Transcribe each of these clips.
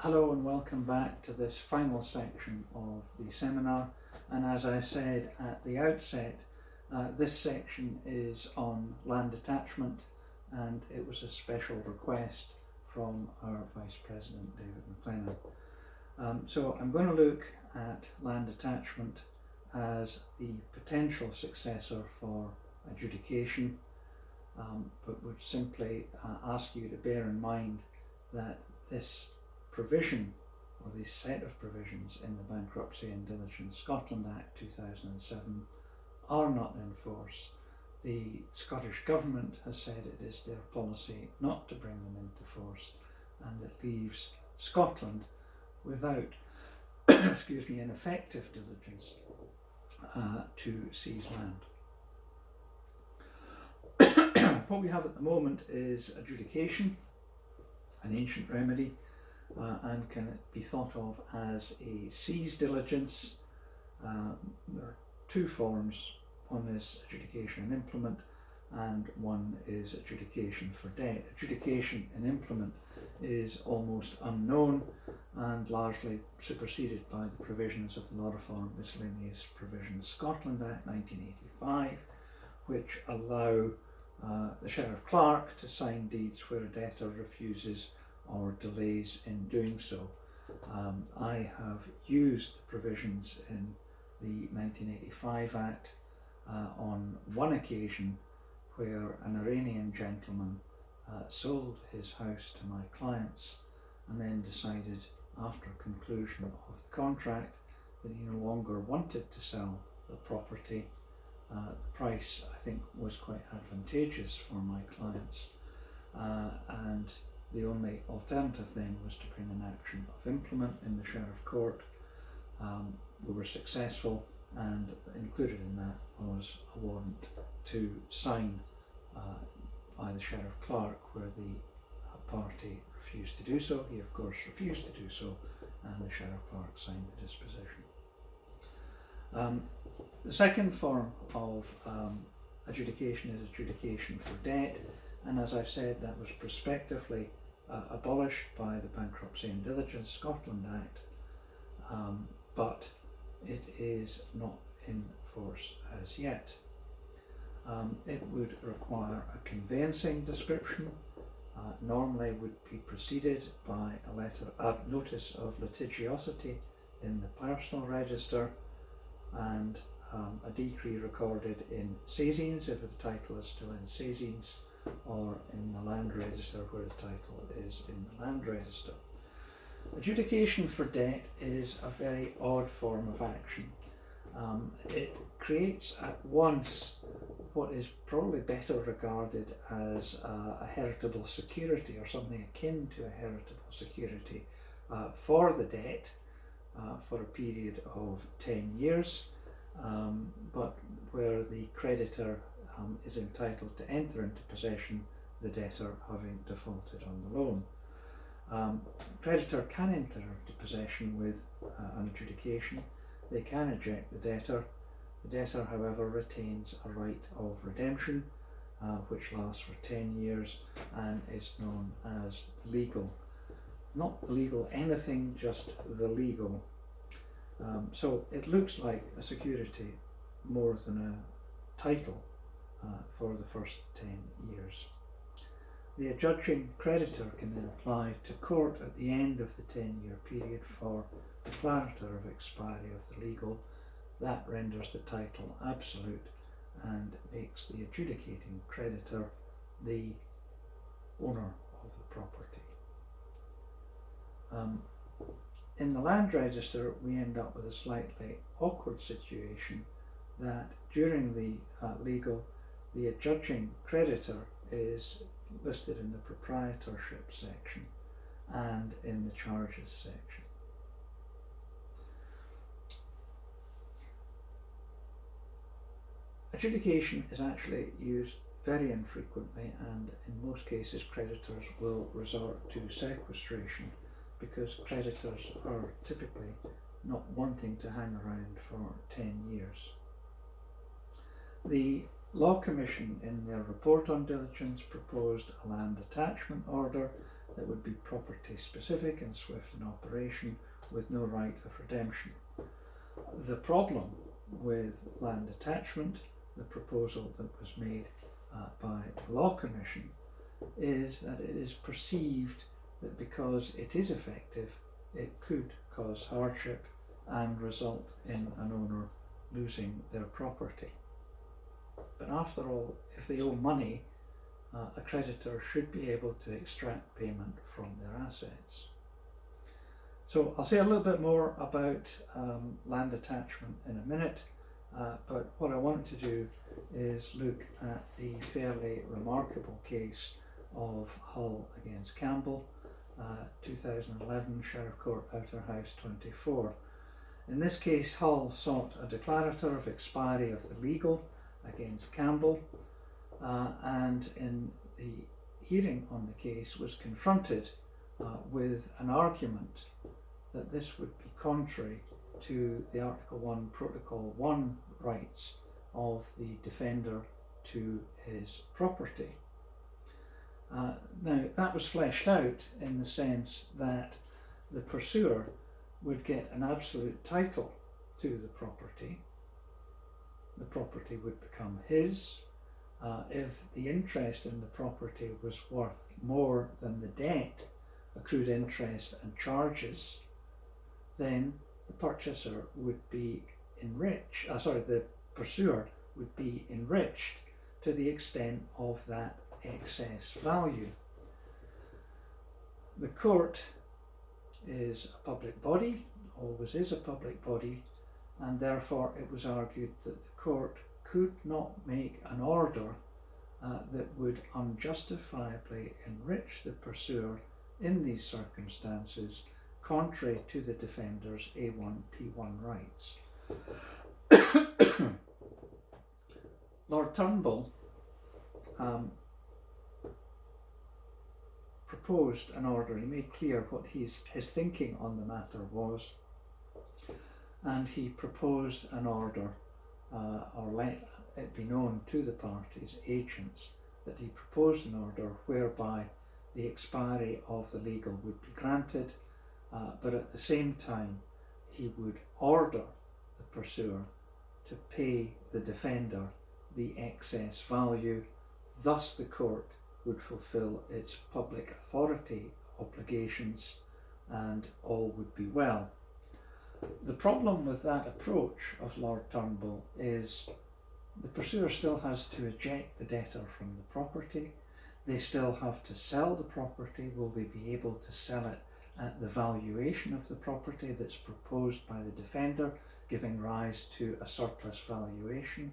Hello and welcome back to this final section of the seminar, and as I said at the outset, this section is on land attachment, and it was a special request from our Vice President David McLennan. So I'm going to look at land attachment as the potential successor for adjudication, but would simply ask you to bear in mind that this provision, or this set of provisions in the Bankruptcy and Diligence Scotland Act 2007 are not in force. The Scottish Government has said it is their policy not to bring them into force, and it leaves Scotland without an effective diligence to seize land. What we have at the moment is adjudication, an ancient remedy, and can be thought of as a seize diligence. There are two forms. One is adjudication and implement, and one is adjudication for debt. Adjudication and implement is almost unknown and largely superseded by the provisions of the Law Reform Miscellaneous Provisions Scotland Act 1985, which allow the Sheriff Clerk to sign deeds where a debtor refuses or delays in doing so. I have used the provisions in the 1985 Act on one occasion where an Iranian gentleman sold his house to my clients and then decided after conclusion of the contract that he no longer wanted to sell the property. The price, I think, was quite advantageous for my clients, and the only alternative then was to bring an action of implement in the Sheriff Court. We were successful, and included in that was a warrant to sign by the Sheriff Clerk where the party refused to do so. He of course refused to do so, and the Sheriff Clerk signed the disposition. The second form of adjudication is adjudication for debt, and as I've said, that was prospectively abolished by the Bankruptcy and Diligence Scotland Act, but it is not in force as yet. It would require a conveyancing description, normally would be preceded by a notice of litigiosity in the personal register, and a decree recorded in Sazines if the title is still in Sazines, or in the land register where the title is in the land register. Adjudication for debt is a very odd form of action. It creates at once what is probably better regarded as a heritable security, or something akin to a heritable security for the debt for a period of 10 years, but where the creditor is entitled to enter into possession, the debtor having defaulted on the loan. Creditor can enter into possession with an adjudication. They can eject the debtor. The debtor, however, retains a right of redemption, which lasts for 10 years and is known as the legal. Not the legal anything, just the legal. So it looks like a security more than a title for the first 10 years. The adjudging creditor can then apply to court at the end of the 10-year period for declarator of expiry of the legal. That renders the title absolute and makes the adjudicating creditor the owner of the property. In the land register, we end up with a slightly awkward situation that during the legal, the adjudging creditor is listed in the proprietorship section and in the charges section. Adjudication is actually used very infrequently, and in most cases creditors will resort to sequestration because creditors are typically not wanting to hang around for 10 years. The Law Commission, in their report on diligence, proposed a land attachment order that would be property specific and swift in operation with no right of redemption. The problem with land attachment, the proposal that was made by the Law Commission, is that it is perceived that because it is effective, it could cause hardship and result in an owner losing their property. But after all, if they owe money, a creditor should be able to extract payment from their assets. So I'll say a little bit more about land attachment in a minute, but what I want to do is look at the fairly remarkable case of Hull against Campbell, 2011, Sheriff Court, Outer House 24. In this case, Hull sought a declarator of expiry of the legal against Campbell, and in the hearing on the case was confronted with an argument that this would be contrary to the Article 1, Protocol 1 rights of the defender to his property. Now, that was fleshed out in the sense that the pursuer would get an absolute title to the property. The property would become his. If the interest in the property was worth more than the debt, accrued interest and charges, then the purchaser would be the pursuer would be enriched to the extent of that excess value. The court is a public body, always is a public body, and therefore it was argued that the court could not make an order that would unjustifiably enrich the pursuer in these circumstances, contrary to the defender's A1P1 rights. Lord Turnbull proposed an order. He made clear what his thinking on the matter was, and he proposed an order, or let it be known to the parties' agents that he proposed an order whereby the expiry of the legal would be granted, but at the same time he would order the pursuer to pay the defender the excess value. Thus the court would fulfil its public authority obligations and all would be well. The problem with that approach of Lord Turnbull is the pursuer still has to eject the debtor from the property. They still have to sell the property. Will they be able to sell it at the valuation of the property that's proposed by the defender, giving rise to a surplus valuation?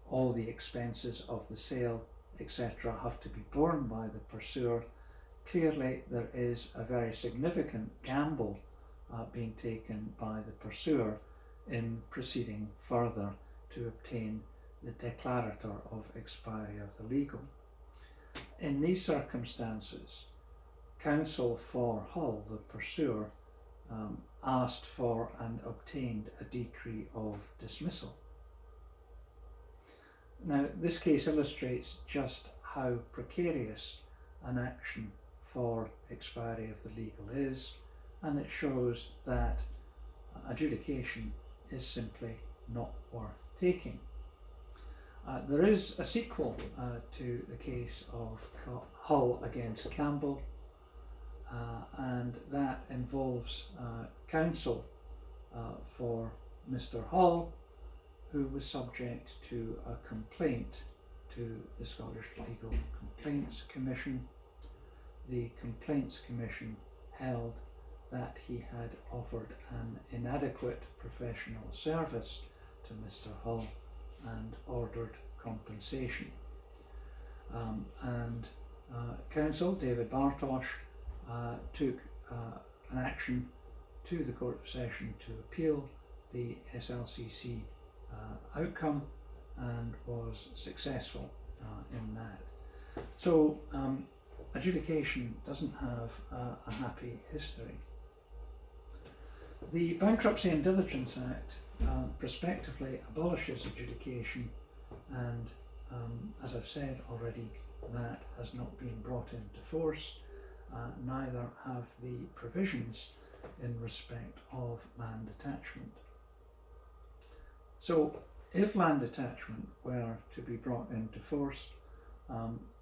All the expenses of the sale, etc., have to be borne by the pursuer. Clearly there is a very significant gamble being taken by the pursuer in proceeding further to obtain the declarator of expiry of the legal. In these circumstances, counsel for Hull, the pursuer, asked for and obtained a decree of dismissal. Now, this case illustrates just how precarious an action for expiry of the legal is, and it shows that adjudication is simply not worth taking. There is a sequel to the case of Hull against Campbell, and that involves counsel for Mr. Hull, who was subject to a complaint to the Scottish Legal Complaints Commission. The Complaints Commission held that he had offered an inadequate professional service to Mr. Hull and ordered compensation. Counsel David Bartosh took an action to the Court of Session to appeal the SLCC outcome and was successful in that. So adjudication doesn't have a happy history. The Bankruptcy and Diligence Act prospectively abolishes adjudication and, as I've said already, that has not been brought into force, neither have the provisions in respect of land attachment. So if land attachment were to be brought into force,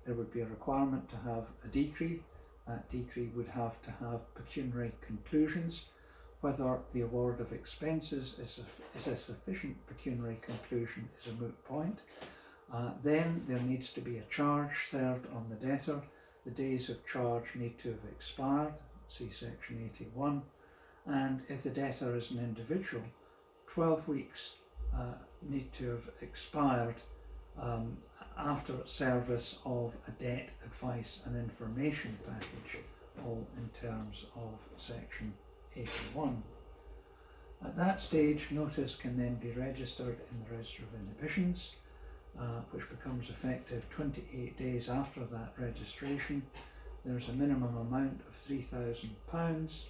there would be a requirement to have a decree. That decree would have to have pecuniary conclusions. Whether the award of expenses is a sufficient pecuniary conclusion is a moot point. Then there needs to be a charge served on the debtor. The days of charge need to have expired, see section 81. And if the debtor is an individual, 12 weeks need to have expired after service of a debt, advice and information package, all in terms of section 81. At that stage, notice can then be registered in the Register of Inhibitions, which becomes effective 28 days after that registration. There's a minimum amount of £3,000,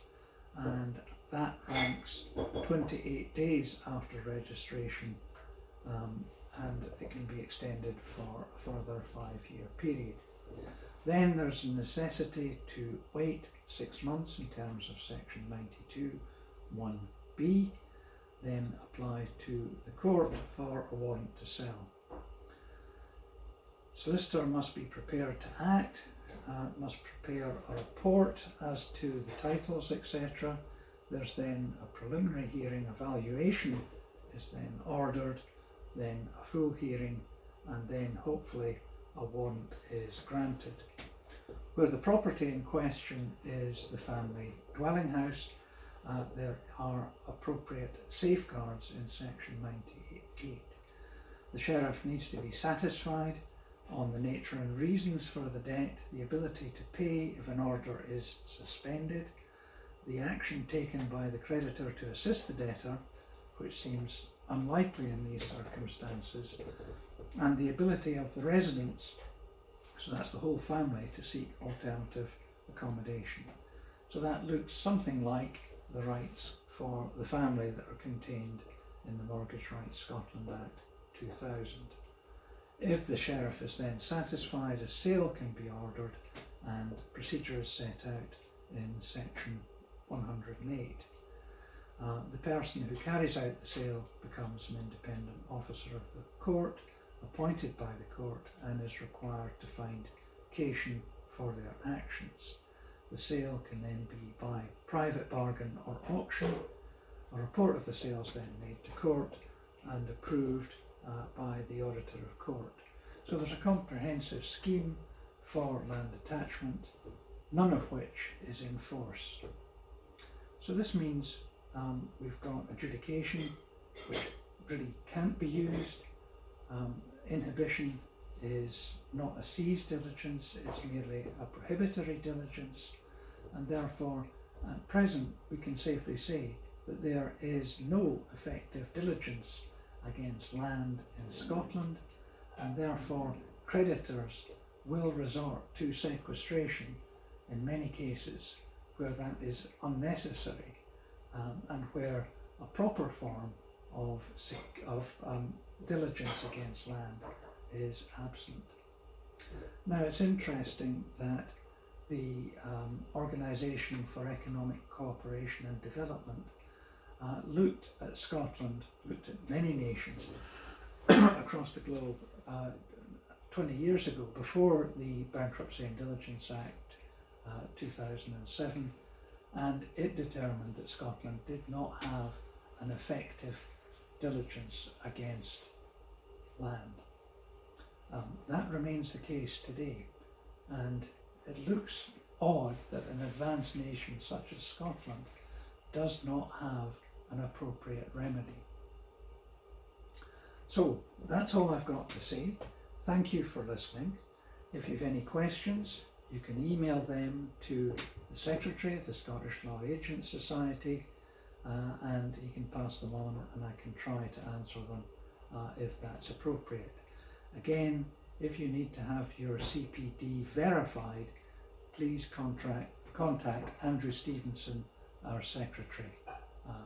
and that ranks 28 days after registration, and it can be extended for a further 5-year period. Then there's a necessity to wait 6 months in terms of section 92(1)(b), then apply to the court for a warrant to sell. Solicitor must be prepared to act, must prepare a report as to the titles, etc. There's then a preliminary hearing, a valuation is then ordered, then a full hearing, and then hopefully a warrant is granted. Where the property in question is the family dwelling house, there are appropriate safeguards in section 98. The sheriff needs to be satisfied on the nature and reasons for the debt, the ability to pay if an order is suspended, the action taken by the creditor to assist the debtor, which seems unlikely in these circumstances, and the ability of the residents, so that's the whole family, to seek alternative accommodation. So that looks something like the rights for the family that are contained in the Mortgage Rights Scotland Act 2000. If the sheriff is then satisfied, a sale can be ordered, and procedure is set out in section 108. The person who carries out the sale becomes an independent officer of the court, appointed by the court, and is required to find occasion for their actions. The sale can then be by private bargain or auction. A report of the sale is then made to court and approved by the Auditor of Court. So there's a comprehensive scheme for land attachment, none of which is in force. So this means we've got adjudication, which really can't be used. Inhibition is not a seize diligence, it's merely a prohibitory diligence, and therefore at present we can safely say that there is no effective diligence against land in Scotland, and therefore creditors will resort to sequestration in many cases where that is unnecessary, and where a proper form of diligence against land is absent. Now it's interesting that the Organisation for Economic Cooperation and Development looked at Scotland, looked at many nations across the globe 20 years ago, before the Bankruptcy and Diligence Act 2007, and it determined that Scotland did not have an effective diligence against land. That remains the case today, and it looks odd that an advanced nation such as Scotland does not have an appropriate remedy. So that's all I've got to say. Thank you for listening. If you've any questions, you can email them to the Secretary of the Scottish Law Agents Society, and you can pass them on and I can try to answer them if that's appropriate. Again, if you need to have your CPD verified, please contact Andrew Stevenson, our Secretary,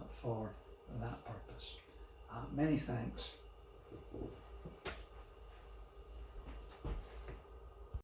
for that purpose. Many thanks.